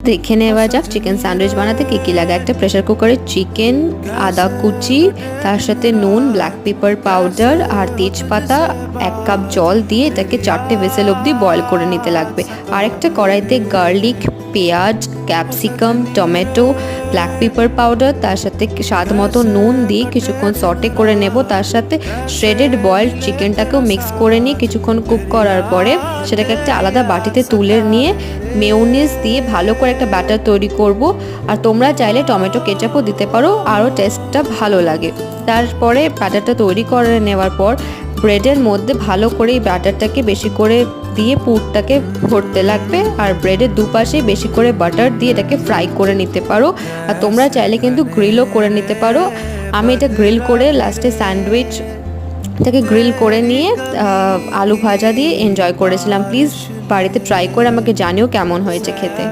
দেখে নেওয়া যাক চিকেন স্যান্ডউইচ বানাতে কী কী লাগে। একটা প্রেশার কুকারে চিকেন, আদা কুচি, তার সাথে নুন, ব্ল্যাক পেপার পাউডার আর তেজপাতা, 1 কাপ জল দিয়ে এটাকে 4টে হুইসেল অবধি বয়েল করে নিতে লাগবে। আরেকটা কড়াইতে গার্লিক, পেঁয়াজ, capsicum, tomato, black pepper powder, তার সাথে স্বাদ মতো নুন দিয়ে কিছুক্ষণ সটে করে নেব। তার সাথে শ্রেডেড বয়েলড চিকেনটাকেও মিক্স করে নিয়ে কিছুক্ষণ কুক করার পরে সেটাকে একটা আলাদা বাটিতে তুলে নিয়ে মেয়োনিজ দিয়ে ভালো করে একটা ব্যাটার তৈরি করব। আর তোমরা চাইলে টমেটো কেচাপও দিতে পারো, আরও টেস্টটা ভালো লাগে। তারপরে ব্যাটারটা তৈরি করে নেওয়ার পর ব্রেডের মধ্যে ভালো করে এই ব্যাটারটাকে বেশি করে দিয়ে পুরটাকে ভরতে লাগবে। আর ব্রেডের দুপাশে বেশি করে বাটার দিয়ে এটাকে ফ্রাই করে নিতে পারো। আর তোমরা চাইলে কিন্তু গ্রিলও করে নিতে পারো। আমি এটা গ্রিল করে লাস্টে স্যান্ডউইচ এটাকে গ্রিল করে নিয়ে আলু ভাজা দিয়ে এনজয় করেছিলাম। প্লিজ বাড়িতে ট্রাই করে আমাকে জানিও কেমন হয়েছে খেতে।